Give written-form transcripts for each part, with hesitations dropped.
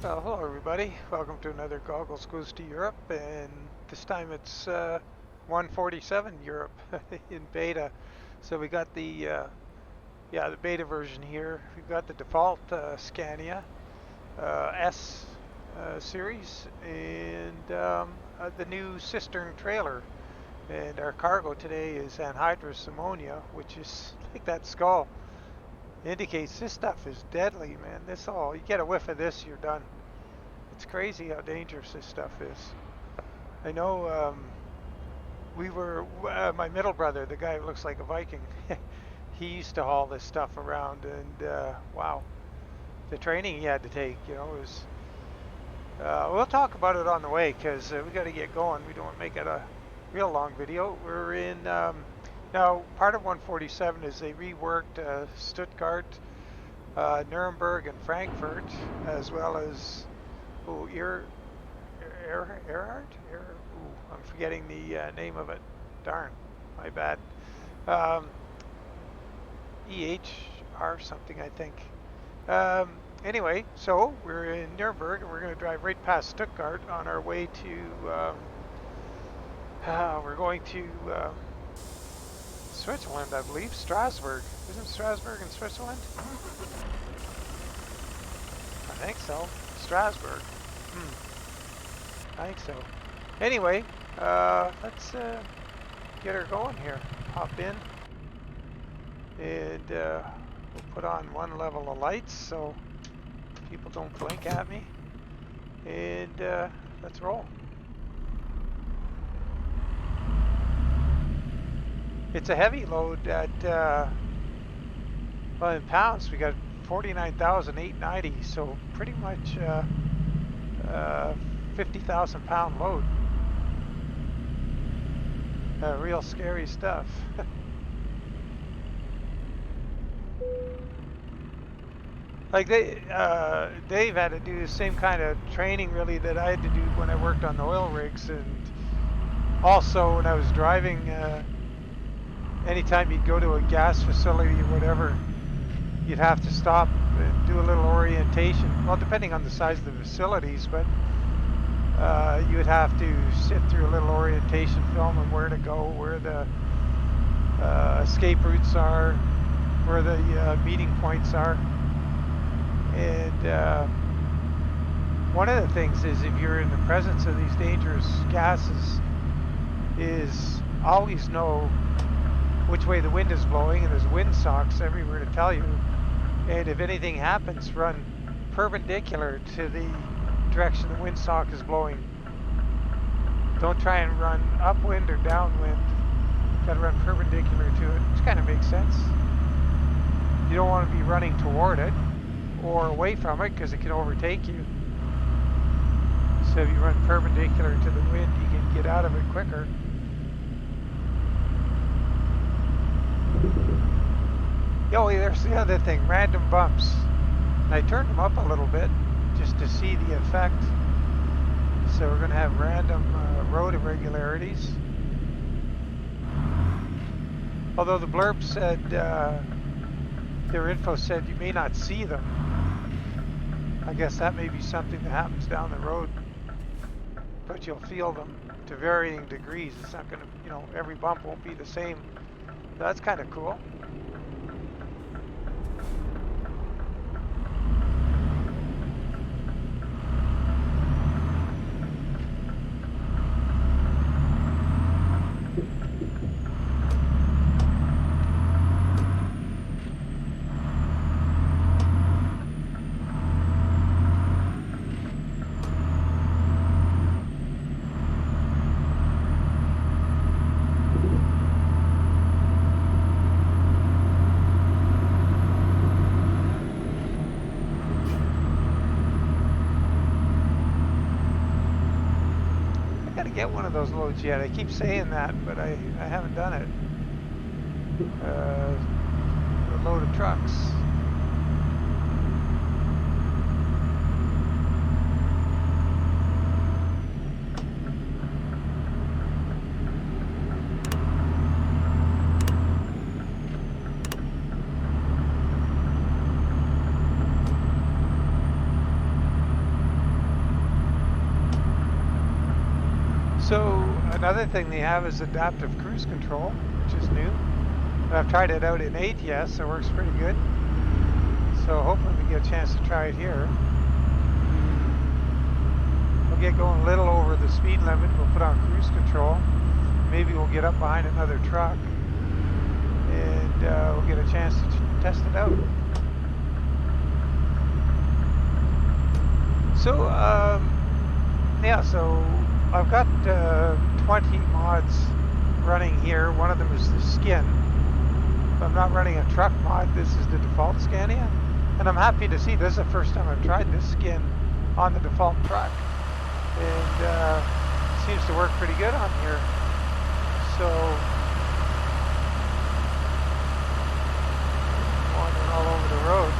Well, hello everybody. Welcome to another Goggles Goes to Europe, and this time it's 147 Europe in beta. So we got the beta version here. We've got the default Scania S series and the new Cistern trailer. And our cargo today is anhydrous ammonia, which is like that skull. Indicates this stuff is deadly, man. You get a whiff of this, you're done. It's crazy how dangerous this stuff is. I know my middle brother, the guy who looks like a Viking, he used to haul this stuff around, and wow, the training he had to take, was. We'll talk about it on the way because we got to get going. We don't want to make it a real long video. We're in. Now, part of 147 is they reworked Stuttgart, Nuremberg, and Frankfurt, as well as Erhard? I'm forgetting the name of it. Darn, my bad. EHR something, I think. Anyway, so we're in Nuremberg, and we're going to drive right past Stuttgart on our way to. We're going to. Switzerland, I believe. Strasburg. Isn't Strasburg in Switzerland? I think so. Strasburg. I think so. Anyway, let's get her going here. Hop in. And we'll put on one level of lights so people don't blink at me. And let's roll. It's a heavy load at, well, in pounds, we got 49,890, so pretty much 50,000 pound load. Real scary stuff. Like Dave had to do the same kind of training really that I had to do when I worked on the oil rigs, and also when I was driving. Anytime you'd go to a gas facility or whatever, you'd have to stop and do a little orientation. Well, depending on the size of the facilities, but you would have to sit through a little orientation film on where to go, where the escape routes are, where the meeting points are. And one of the things is, if you're in the presence of these dangerous gases, is always know which way the wind is blowing, and there's wind socks everywhere to tell you. And if anything happens, run perpendicular to the direction the wind sock is blowing. Don't try and run upwind or downwind. Got to run perpendicular to it, which kind of makes sense. You don't want to be running toward it or away from it because it can overtake you. So if you run perpendicular to the wind, you can get out of it quicker. Oh, there's the other thing, random bumps. And I turned them up a little bit just to see the effect. So we're going to have random road irregularities. Although the blurb said, their info said you may not see them. I guess that may be something that happens down the road. But you'll feel them to varying degrees. It's not going to, every bump won't be the same. That's kind of cool. Get one of those loads yet. I keep saying that, but I haven't done it. A load of trucks. So another thing they have is adaptive cruise control, which is new. I've tried it out in ATS, so it works pretty good. So hopefully we get a chance to try it here. We'll get going a little over the speed limit. We'll put on cruise control. Maybe we'll get up behind another truck, and we'll get a chance to test it out. So yeah, so I've got 20 mods running here. One of them is the skin. I'm not running a truck mod. This is the default Scania, and I'm happy to see this is the first time I've tried this skin on the default truck, and it seems to work pretty good on here. So wandering all over the road.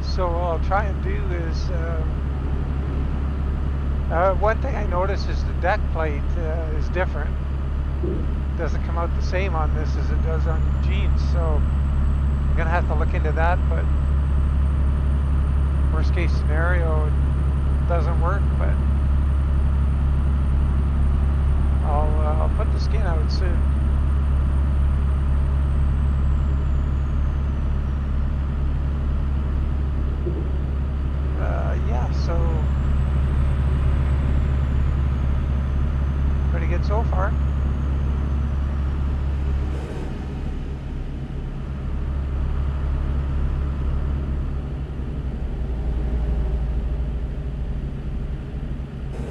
So what I'll try and do is, one thing I noticed is the deck plate is different. It doesn't come out the same on this as it does on jeans, so I'm gonna have to look into that, but worst case scenario, it doesn't work, but I'll put the skin out soon. Yeah, so pretty good so far.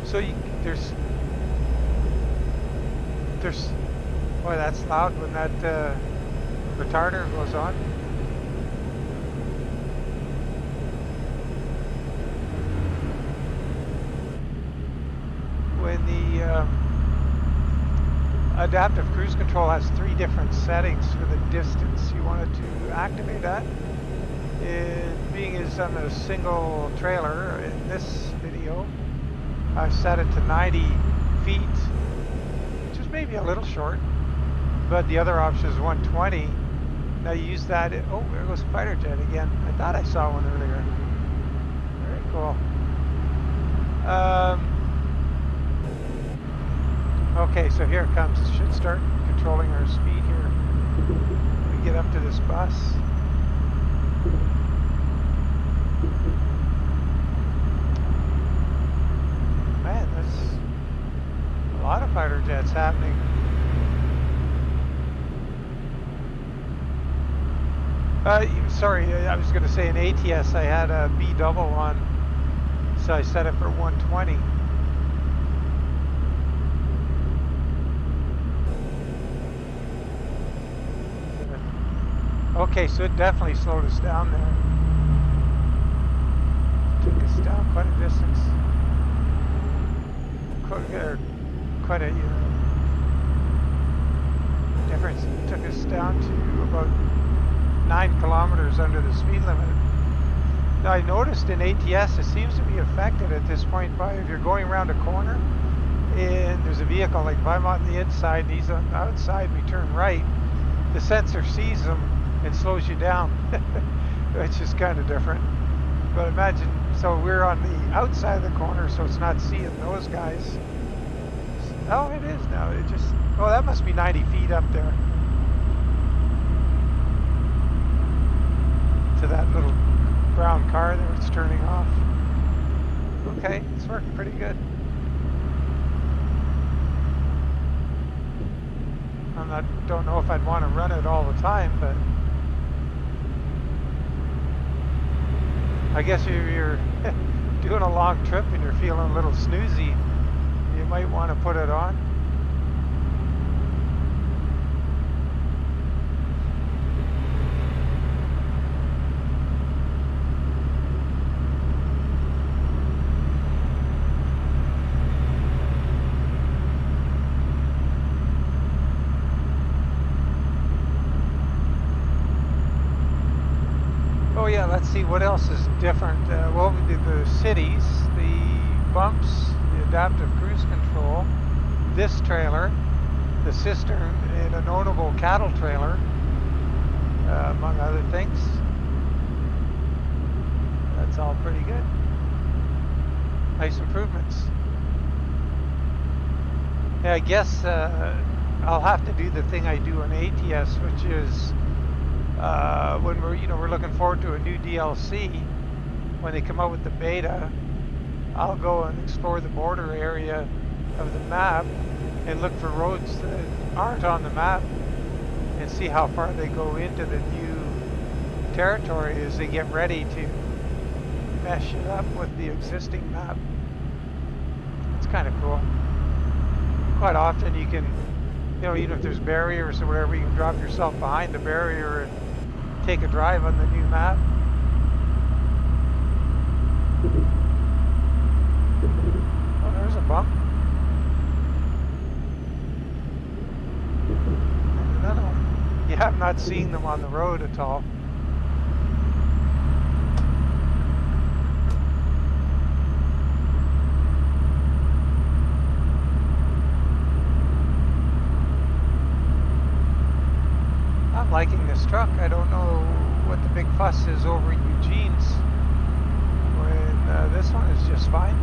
So there's boy, that's loud when that retarder goes on. When the adaptive cruise control has 3 different settings for the distance you wanted to activate that. It being is on a single trailer in this video, I've set it to 90 feet, which is maybe a little short, but the other option is 120. Now you use that, oh, there goes a fighter jet again. I thought I saw one earlier. Very cool. Okay, so here it comes. It should start controlling our speed here. We get up to this bus. Man, there's a lot of fighter jets happening. Sorry, I was going to say in ATS I had a B double on, so I set it for 120. Okay, so it definitely slowed us down there. Took us down quite a distance. Quite a difference. It took us down to about 9 kilometers under the speed limit. Now I noticed in ATS it seems to be affected at this point by if you're going around a corner and there's a vehicle, like if I'm on the inside and he's on the outside, we turn right, the sensor sees him and slows you down, which is kind of different. But imagine, so we're on the outside of the corner, so it's not seeing those guys. Oh, it is now. It just, oh, that must be 90 feet up there to that little brown car there. It's turning off. Okay, it's working pretty good. Don't know if I'd want to run it all the time, but I guess if you're doing a long trip and you're feeling a little snoozy, you might want to put it on. Oh yeah, let's see what else is different. Well, we did the cities, the bumps, the adaptive cruise control, this trailer, the Cistern, and an Ownable cattle trailer, among other things. That's all pretty good. Nice improvements. Yeah, I guess I'll have to do the thing I do on ATS, which is when we're looking forward to a new DLC. When they come out with the beta, I'll go and explore the border area of the map and look for roads that aren't on the map and see how far they go into the new territory as they get ready to mesh it up with the existing map. It's kind of cool. Quite often you can, even if there's barriers or whatever, you can drop yourself behind the barrier and take a drive on the new map. Oh, there's a bump. And another one. Yeah, I'm not seeing them on the road at all. I'm liking this truck. I don't know what the big fuss is over Eugene's when this one is just fine.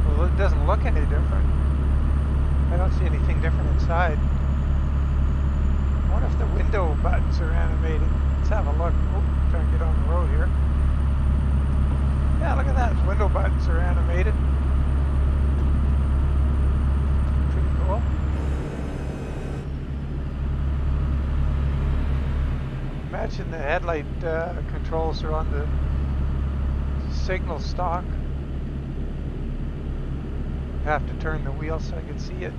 Well, it doesn't look any different. I don't see anything different inside. I wonder if the window buttons are animated. Let's have a look. Oh, trying to get on the road here. Yeah, look at that. Window buttons are animated. Pretty cool. Imagine the headlight controls are on the signal stock. Have to turn the wheel so I can see it.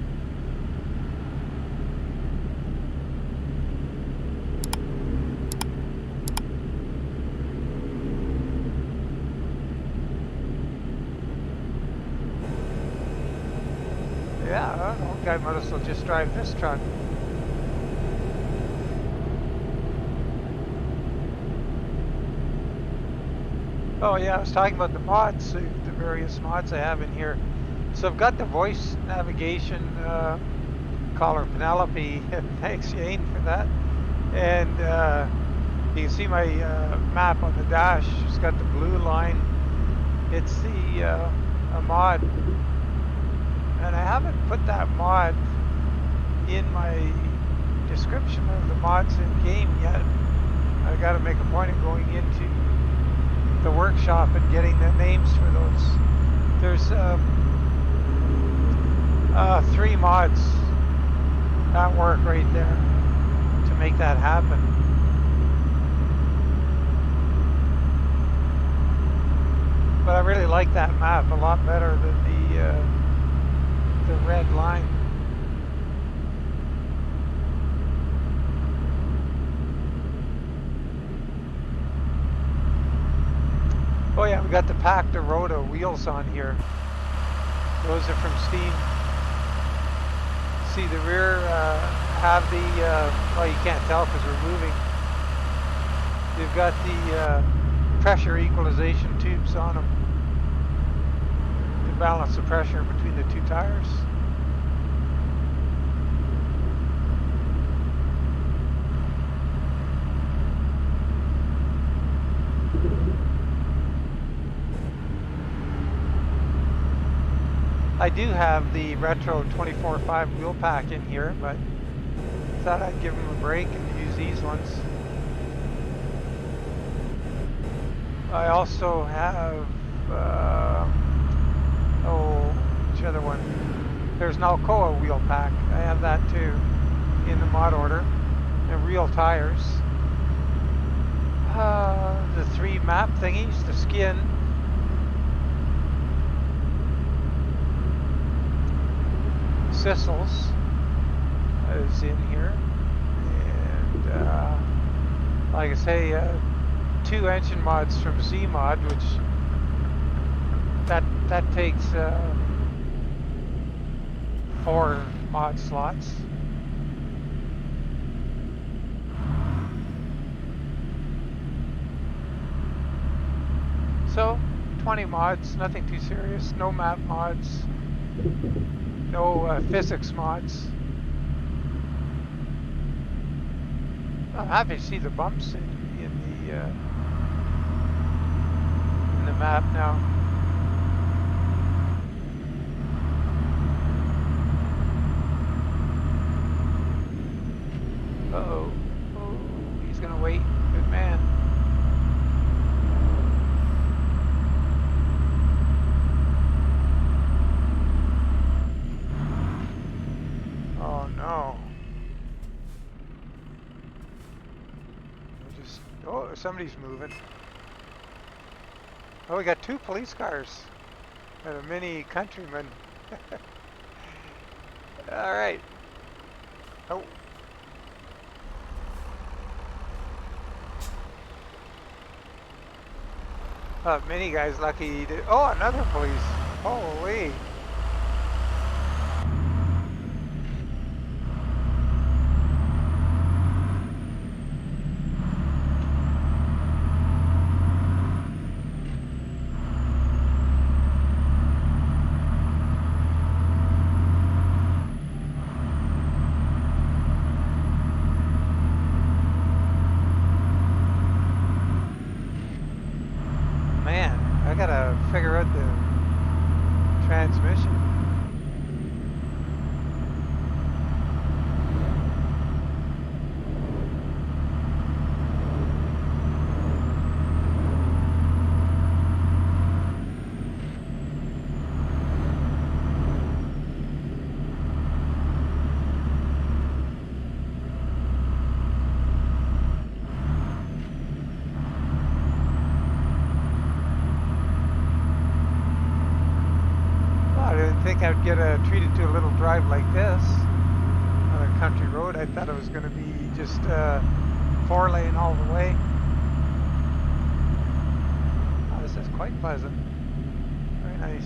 Yeah, I don't know. Guy might as well just drive this truck. Oh yeah, I was talking about the mods, the various mods I have in here. So I've got the voice navigation, call her Penelope. Thanks Shane for that. And you can see my map on the dash. It's got the blue line. It's a mod. And I haven't put that mod in my description of the mods in game yet. I got to make a point of going into the workshop and getting the names for those. There's 3 mods that work right there to make that happen. But I really like that map a lot better than the red line. Oh yeah, we got the Pacta Roda wheels on here. Those are from Steam. See the rear have the, well you can't tell because we're moving. They've got the pressure equalization tubes on them to balance the pressure between the 2 tires. I do have the Retro 24.5 wheel pack in here, but thought I'd give them a break and use these ones. I also have, which other one? There's an Alcoa wheel pack. I have that too in the mod order. And real tires. The 3 map thingies, the skin. Sissels is in here, and like I say, 2 engine mods from Z-Mod, which that takes 4 mod slots. So 20 mods, nothing too serious. No map mods. No physics mods. I'm happy to see the bumps in the map now. somebody's moving. Oh, we got 2 police cars and a mini Countryman. All right. Oh. Mini guy's lucky he did. Oh, another police. Holy. I gotta figure out the transmission. I'd get treated to a little drive like this on a country road. I thought it was going to be just 4-lane all the way. Oh, this is quite pleasant. Very nice.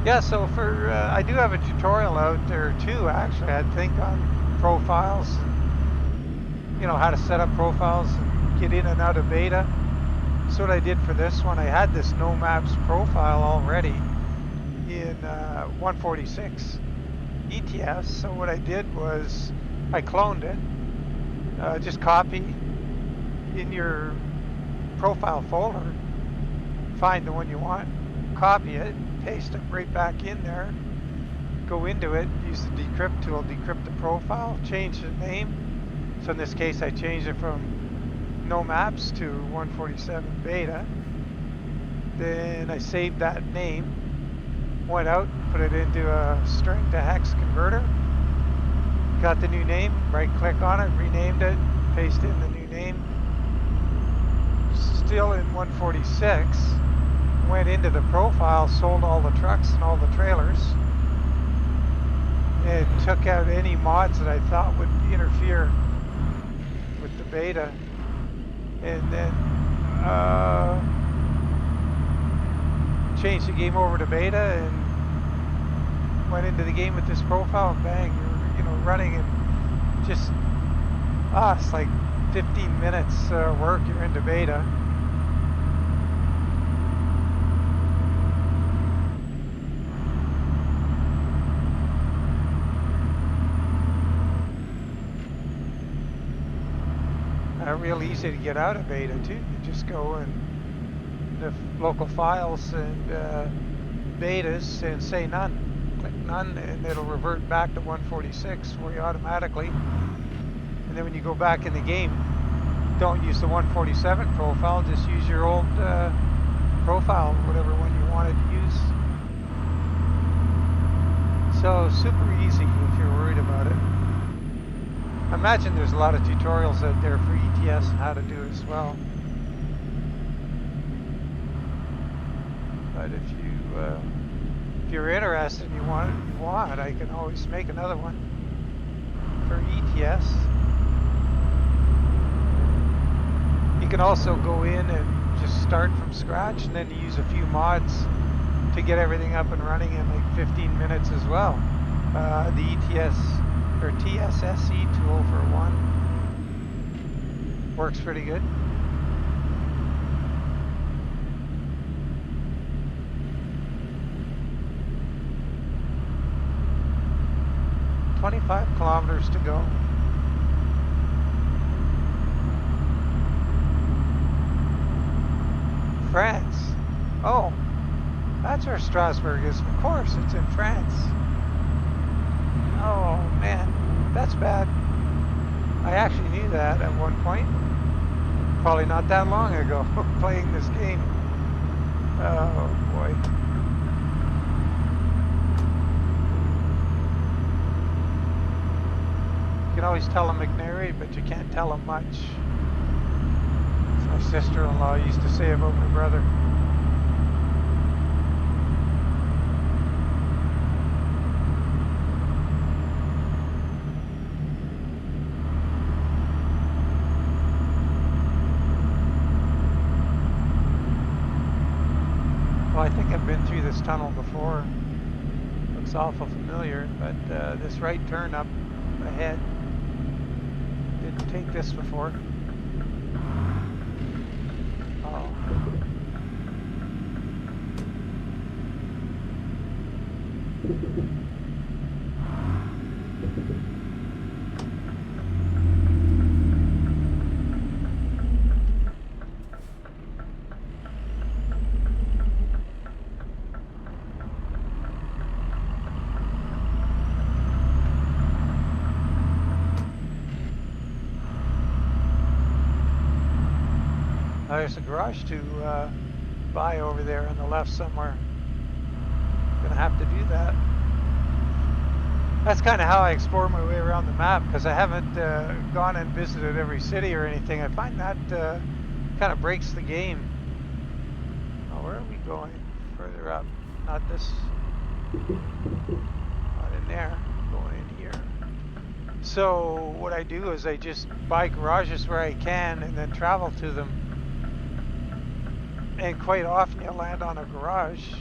Yeah, so for I do have a tutorial out there too, actually, I think, on profiles, and, you know, how to set up profiles and get in and out of beta. So what I did for this one, I had this no maps profile already in 146 ETS. So what I did was I cloned it, just copy in your profile folder, find the one you want, copy it, paste it right back in there, go into it, use the decrypt tool, decrypt the profile, change the name. So in this case I changed it from no maps to 147 beta. Then I saved that name, went out, put it into a string to hex converter, got the new name, right click on it, renamed it, paste in the new name. Still in 146. Went into the profile, sold all the trucks and all the trailers, and took out any mods that I thought would interfere with the beta, and then changed the game over to beta and went into the game with this profile, and bang, you're, you know, running, and just it's like 15 minutes work, you're into beta. Real easy to get out of beta too. You just go in the local files and betas and say none. Click none and it'll revert back to 146 for you automatically. And then when you go back in the game, don't use the 147 profile, just use your old profile, whatever one you wanted to use. So super easy if you're worried about it. I imagine there's a lot of tutorials out there for ETS and how to do it as well. But if you're interested and you want, I can always make another one for ETS. You can also go in and just start from scratch, and then use a few mods to get everything up and running in like 15 minutes as well. The ETS or TSSE tool for one works pretty good. "25 kilometers to go." France. Oh, that's where Strasburg is. Of course, it's in France. Oh man, that's bad. I actually knew that at one point. Probably not that long ago, playing this game. Oh boy. You can always tell them McNary, but you can't tell them much. As my sister-in-law used to say about my brother. Well, I think I've been through this tunnel before. Looks awful familiar, but this right turn up ahead, didn't take this before. Oh. There's a garage to buy over there on the left somewhere. Gonna have to do that. That's kind of how I explore my way around the map, because I haven't gone and visited every city or anything. I find that kind of breaks the game. Oh, where are we going? Further up. Not this. Not in there. Going in here. So what I do is I just buy garages where I can and then travel to them. And quite often you'll land on a garage,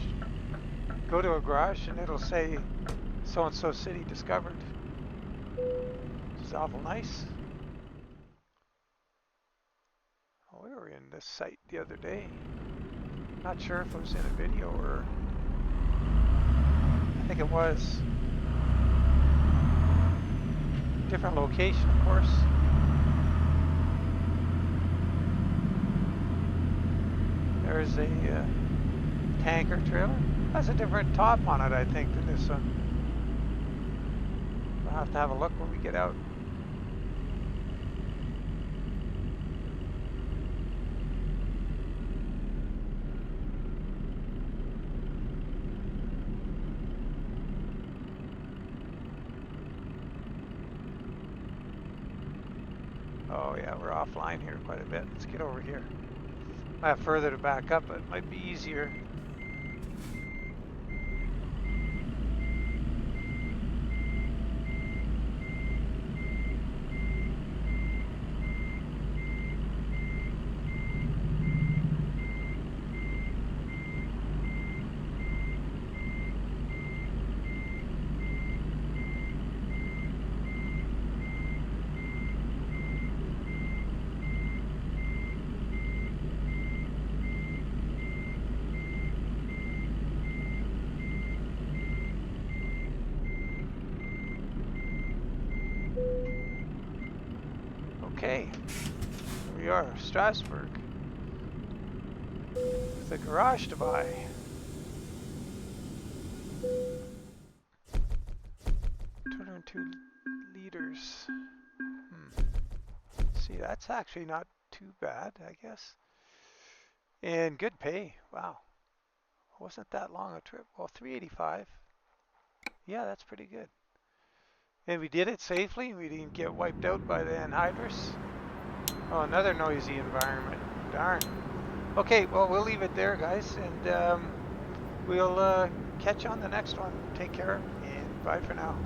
go to a garage, and it'll say so-and-so city discovered. Which is awful nice. Oh, we were in this site the other day. Not sure if it was in a video or... I think it was. Different location, of course. There's a tanker trailer. Has a different top on it, I think, than this one. We'll have to have a look when we get out. Oh yeah, we're offline here quite a bit. Let's get over here. I have further to back up, but it might be easier. Okay, here we are, Strasburg, with a garage to buy. $202 liters. See, that's actually not too bad, I guess. And good pay, wow. Wasn't that long a trip. Well, $385. Yeah, that's pretty good. And we did it safely. We didn't get wiped out by the anhydrous. Oh, another noisy environment. Darn. Okay, well, we'll leave it there, guys, and we'll catch you on the next one. Take care, and bye for now.